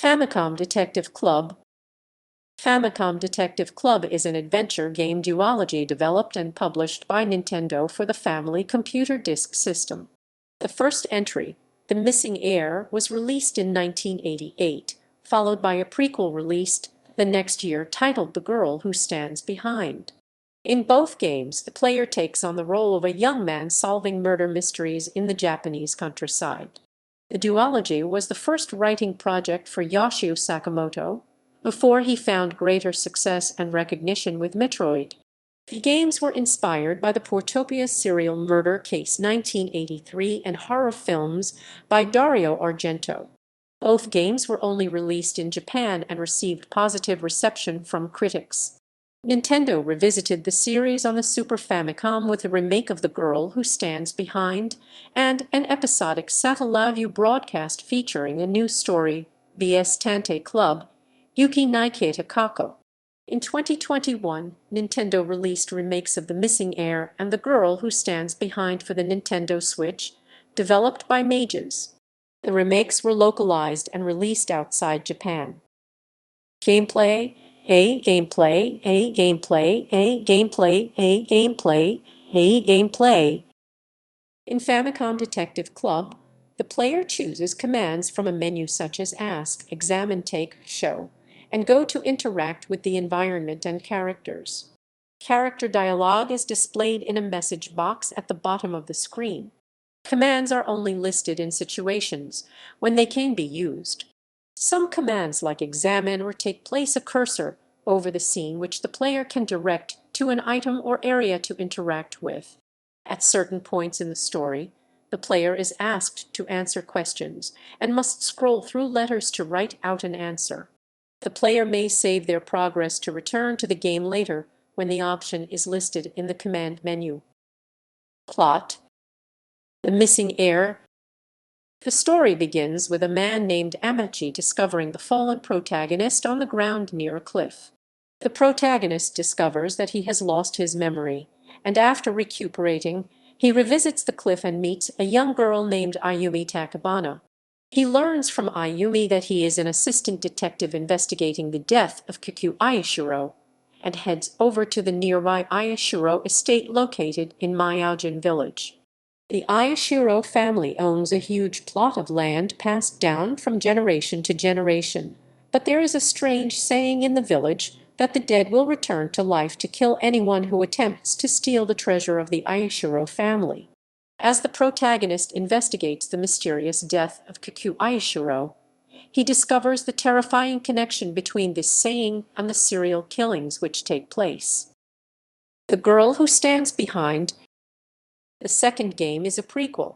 Famicom Detective Club. Famicom Detective Club is an adventure game duology developed and published by Nintendo for the Family Computer Disk System. The first entry, The Missing Heir, was released in 1988, followed by a prequel released the next year titled The Girl Who Stands Behind. In both games, the player takes on the role of a young man solving murder mysteries in the Japanese countryside. The duology was the first writing project for Yoshio Sakamoto, before he found greater success and recognition with Metroid. The games were inspired by the Portopia Serial Murder Case 1983 and horror films by Dario Argento. Both games were only released in Japan and received positive reception from critics. Nintendo revisited the series on the Super Famicom with a remake of The Girl Who Stands Behind and an episodic Satellaview broadcast featuring a new story, vs Tantei Club, Yuki Kieta Kako. In 2021, Nintendo released remakes of The Missing Heir and The Girl Who Stands Behind for the Nintendo Switch, developed by Mages. The remakes were localized and released outside Japan. Gameplay, gameplay, gameplay, gameplay, gameplay, gameplay. In Famicom Detective Club, the player chooses commands from a menu such as Ask, Examine, Take, Show, and Go to interact with the environment and characters. Character dialogue is displayed in a message box at the bottom of the screen. Commands are only listed in situations when they can be used. Some commands like examine or take place a cursor over the scene which the player can direct to an item or area to interact with. At certain points in the story, the player is asked to answer questions and must scroll through letters to write out an answer. The player may save their progress to return to the game later when the option is listed in the command menu. Plot: The Missing Heir. The story begins with a man named Amachi discovering the fallen protagonist on the ground near a cliff. The protagonist discovers that he has lost his memory, and after recuperating, he revisits the cliff and meets a young girl named Ayumi Takabana. He learns from Ayumi that he is an assistant detective investigating the death of Kaku Ayashiro, and heads over to the nearby Ayashiro estate located in Myoujin village. The Ayashiro family owns a huge plot of land passed down from generation to generation, but there is a strange saying in the village that the dead will return to life to kill anyone who attempts to steal the treasure of the Ayashiro family. As the protagonist investigates the mysterious death of Kaku Ayashiro, he discovers the terrifying connection between this saying and the serial killings which take place. The Girl Who Stands Behind. The second game is a prequel.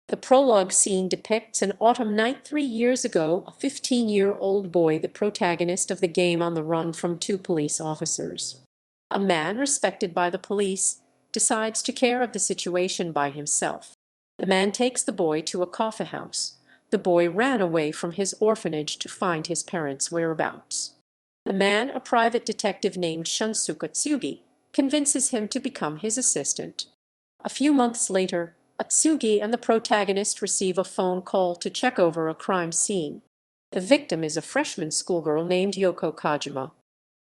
The prologue scene depicts an autumn night 3 years ago, a 15-year-old boy, the protagonist of the game, on the run from two police officers. A man respected by the police decides to care of the situation by himself. The man takes the boy to a coffee house. The boy ran away from his orphanage to find his parents' whereabouts. The man, a private detective named Shunsuke Tsugi, convinces him to become his assistant. A few months later, Atsugi and the protagonist receive a phone call to check over a crime scene. The victim is a freshman schoolgirl named Yoko Kajima.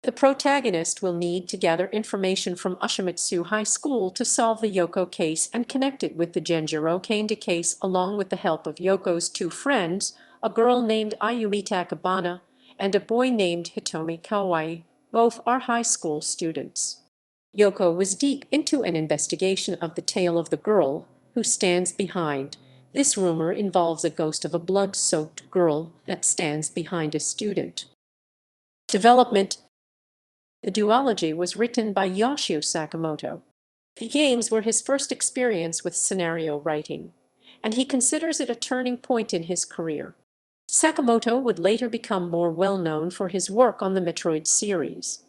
The protagonist will need to gather information from Ushimitsu High School to solve the Yoko case and connect it with the Genjiro Kanda case along with the help of Yoko's two friends, a girl named Ayumi Takabana and a boy named Hitomi Kawai. Both are high school students. Yoko was deep into an investigation of the tale of the girl who stands behind. This rumor involves a ghost of a blood-soaked girl that stands behind a student. Development. The duology was written by Yoshio Sakamoto. The games were his first experience with scenario writing, and he considers it a turning point in his career. Sakamoto would later become more well-known for his work on the Metroid series.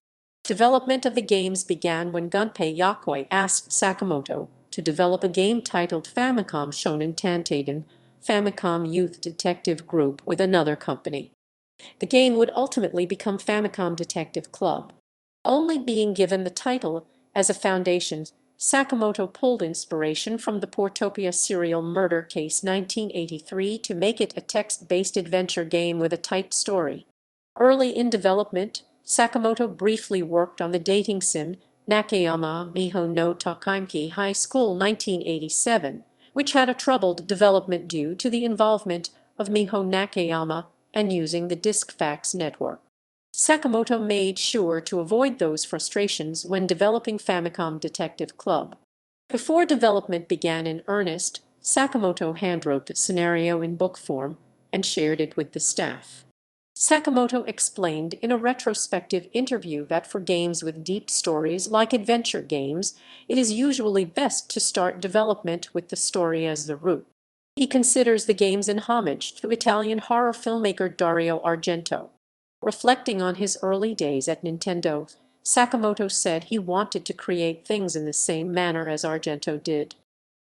Development of the games began when Gunpei Yokoi asked Sakamoto to develop a game titled Famicom Shonen Tanteiden, Famicom Youth Detective Group, with another company. The game would ultimately become Famicom Detective Club, only being given the title as a foundation Sakamoto pulled inspiration from the Portopia Serial Murder Case 1983 to make it a text-based adventure game with a tight story. Early in development, Sakamoto briefly worked on the dating sim Nakayama Miho no Takaimki High School 1987, which had a troubled development due to the involvement of Miho Nakayama and using the disk fax network. Sakamoto made sure to avoid those frustrations when developing Famicom Detective Club. Before development began in earnest, Sakamoto handwrote the scenario in book form and shared it with the staff. Sakamoto explained in a retrospective interview that for games with deep stories like adventure games, it is usually best to start development with the story as the root. He considers the games in homage to Italian horror filmmaker Dario Argento. Reflecting on his early days at Nintendo, Sakamoto said he wanted to create things in the same manner as Argento did.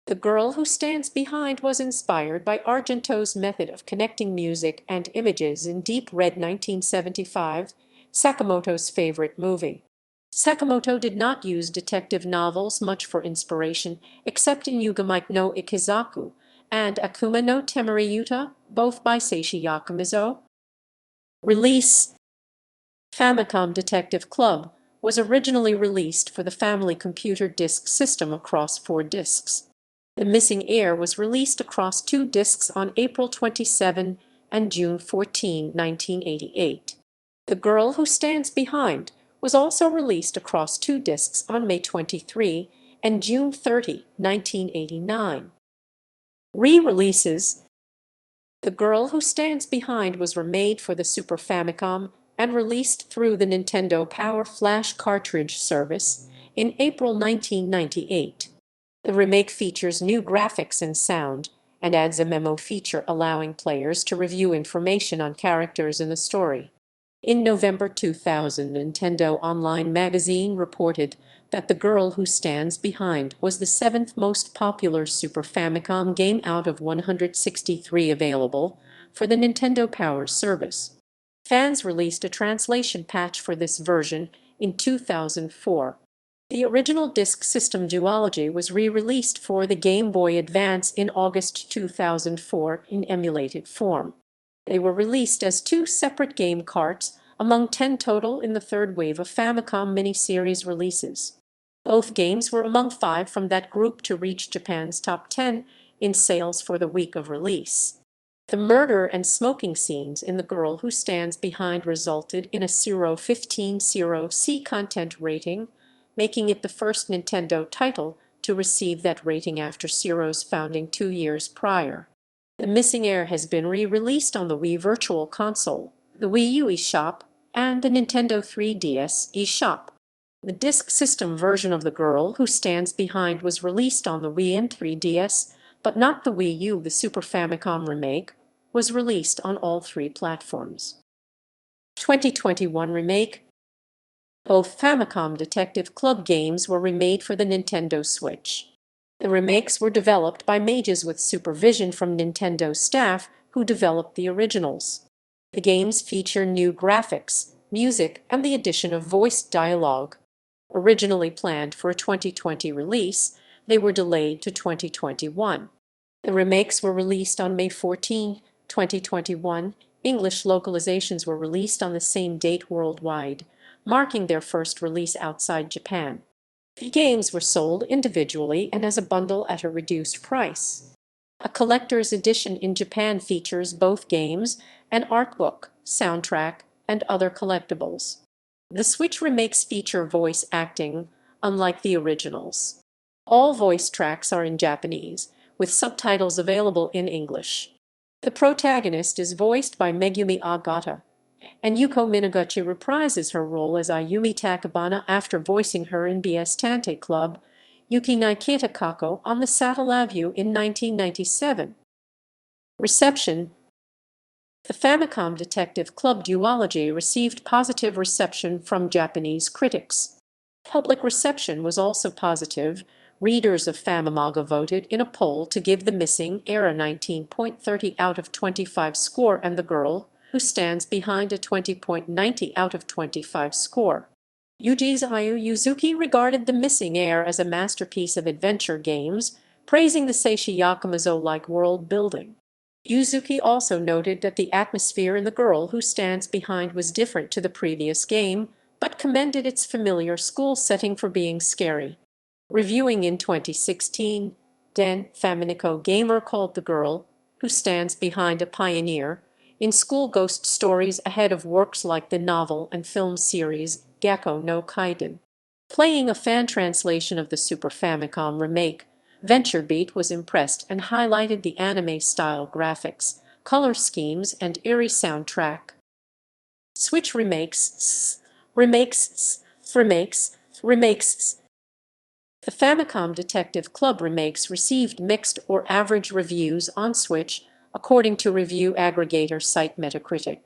The Girl Who Stands Behind was inspired by Argento's method of connecting music and images in Deep Red 1975, Sakamoto's favorite movie. Sakamoto did not use detective novels much for inspiration, except in Yugamike no Ikizaku and Akuma no Temari Yuta, both by Seishi Yakumizo. Release: Famicom Detective Club was originally released for the Family Computer Disk System across 4 discs. The Missing Heir was released across 2 discs on April 27 and June 14, 1988. The Girl Who Stands Behind was also released across 2 discs on May 23 and June 30, 1989. Re-releases: The Girl Who Stands Behind was remade for the Super Famicom and released through the Nintendo Power Flash cartridge service in April 1998. The remake features new graphics and sound, and adds a memo feature allowing players to review information on characters in the story. In November 2000, Nintendo Online Magazine reported that The Girl Who Stands Behind was the 7th most popular Super Famicom game out of 163 available for the Nintendo Power service. Fans released a translation patch for this version in 2004. The original disk system duology was re-released for the Game Boy Advance in August 2004 in emulated form. They were released as 2 separate game carts among 10 total in the third wave of Famicom miniseries releases. Both games were among 5 from that group to reach Japan's top 10 in sales for the week of release. The murder and smoking scenes in The Girl Who Stands Behind resulted in a 0.15 content rating, making it the first Nintendo title to receive that rating after Zero's founding 2 years prior. The Missing Heir has been re-released on the Wii Virtual Console, the Wii U eShop, and the Nintendo 3DS eShop. The disk system version of The Girl Who Stands Behind was released on the Wii and 3DS, but not the Wii U. The Super Famicom remake was released on all 3 platforms. 2021 remake: Both Famicom Detective Club games were remade for the Nintendo Switch. The remakes were developed by mages with supervision from Nintendo staff who developed the originals. The games feature new graphics, music, and the addition of voiced dialogue. Originally planned for a 2020 release, they were delayed to 2021. The remakes were released on May 14, 2021. English localizations were released on the same date worldwide, marking their first release outside Japan. The games were sold individually and as a bundle at a reduced price. A collector's edition in Japan features both games, an art book, soundtrack, and other collectibles. The Switch remakes feature voice acting, unlike the originals. All voice tracks are in Japanese, with subtitles available in English. The protagonist is voiced by Megumi Agata, and Yuko Minaguchi reprises her role as Ayumi Takabana after voicing her in BS Tantei Club, Yuki ni Kieta Kako on the Satellaview in 1997. Reception: The Famicom Detective Club duology received positive reception from Japanese critics. Public reception was also positive. Readers of Famimaga voted in a poll to give The Missing Heir a 19.30 out of 25 score and The Girl Who Stands Behind a 20.90 out of 25 score. Yuzuki regarded The Missing Heir as a masterpiece of adventure games, praising the Seishi Yakumozo-like world building. Yuzuki also noted that the atmosphere in The Girl Who Stands Behind was different to the previous game, but commended its familiar school setting for being scary. Reviewing in 2016, Den Faminico Gamer called The Girl Who Stands Behind a pioneer in school ghost stories ahead of works like the novel and film series Gakko no Kaiden. Playing a fan translation of the Super Famicom remake, VentureBeat was impressed and highlighted the anime-style graphics, color schemes, and eerie soundtrack. Switch remakes. The Famicom Detective Club remakes received mixed or average reviews on Switch, according to review aggregator site Metacritic.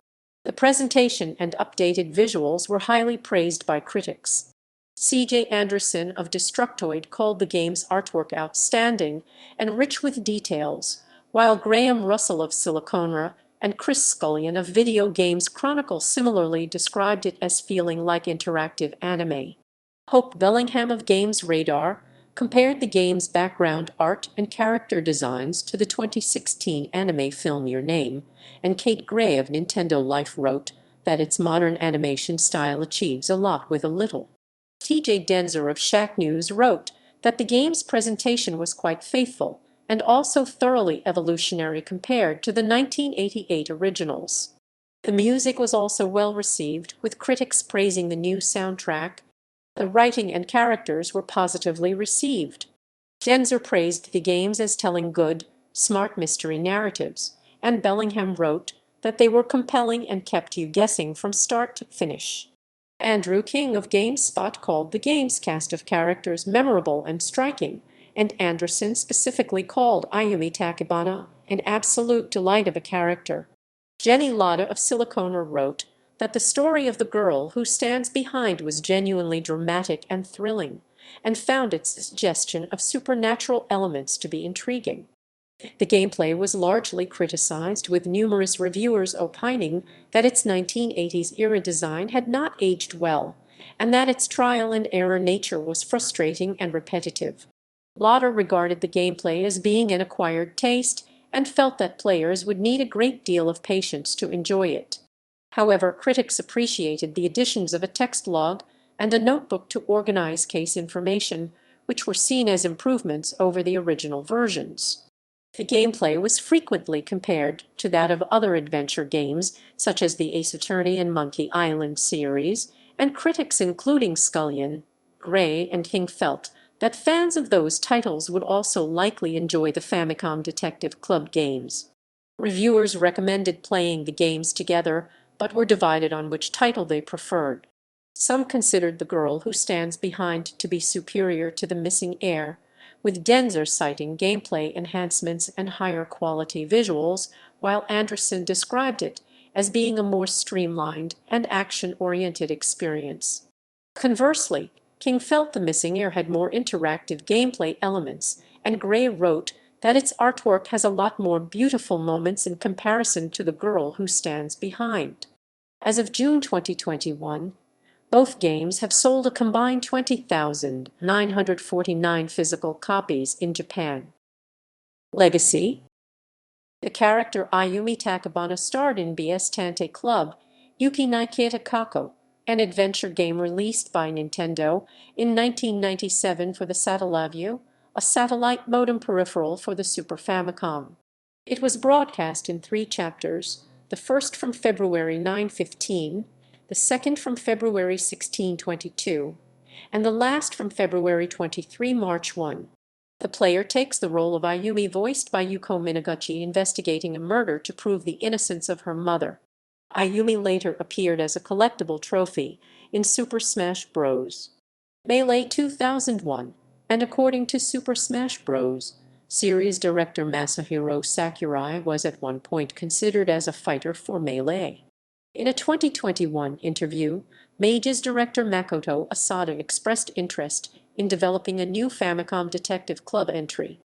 The presentation and updated visuals were highly praised by critics. C.J. Anderson of Destructoid called the game's artwork outstanding and rich with details, while Graham Russell of Siliconra and Chris Scullion of Video Games Chronicle similarly described it as feeling like interactive anime. Hope Bellingham of Games Radar compared the game's background art and character designs to the 2016 anime film Your Name, and Kate Gray of Nintendo Life wrote that its modern animation style achieves a lot with a little. TJ Denzer of Shack News wrote that the game's presentation was quite faithful and also thoroughly evolutionary compared to the 1988 originals. The music was also well received, with critics praising the new soundtrack. The writing and characters were positively received. Denzer praised the games as telling good, smart mystery narratives, and Bellingham wrote that they were compelling and kept you guessing from start to finish. Andrew King of GameSpot called the game's cast of characters memorable and striking, and Anderson specifically called Ayumi Takebana an absolute delight of a character. Jenny Latta of Silicona wrote that the story of the girl who stands behind was genuinely dramatic and thrilling, and found its suggestion of supernatural elements to be intriguing. The gameplay was largely criticized, with numerous reviewers opining that its 1980s-era design had not aged well, and that its trial-and-error nature was frustrating and repetitive. Lauder regarded the gameplay as being an acquired taste and felt that players would need a great deal of patience to enjoy it. However, critics appreciated the additions of a text log and a notebook to organize case information, which were seen as improvements over the original versions. The gameplay was frequently compared to that of other adventure games, such as the Ace Attorney and Monkey Island series, and critics including Scullion, Gray, and King felt that fans of those titles would also likely enjoy the Famicom Detective Club games. Reviewers recommended playing the games together, but were divided on which title they preferred. Some considered The Girl Who Stands Behind to be superior to The Missing Heir, with Denzer citing gameplay enhancements and higher quality visuals, while Anderson described it as being a more streamlined and action-oriented experience. Conversely, King felt The Missing Heir had more interactive gameplay elements, and Gray wrote that its artwork has a lot more beautiful moments in comparison to The Girl Who Stands Behind. As of June 2021, both games have sold a combined 20,949 physical copies in Japan. Legacy. The character Ayumi Takebana starred in BS Tantei Club, Yuki ni Kieta Kako, an adventure game released by Nintendo in 1997 for the Satellaview, a satellite modem peripheral for the Super Famicom. It was broadcast in 3 chapters, the first from February 9/15, the second from February 16/22, and the last from February 23 March 1. The player takes the role of Ayumi, voiced by Yuko Minaguchi, investigating a murder to prove the innocence of her mother. Ayumi later appeared as a collectible trophy in Super Smash Bros. Melee 2001, and according to Super Smash Bros. Series director Masahiro Sakurai was at one point considered as a fighter for Melee. In a 2021 interview, Mage's director Makoto Asada expressed interest in developing a new Famicom Detective Club entry.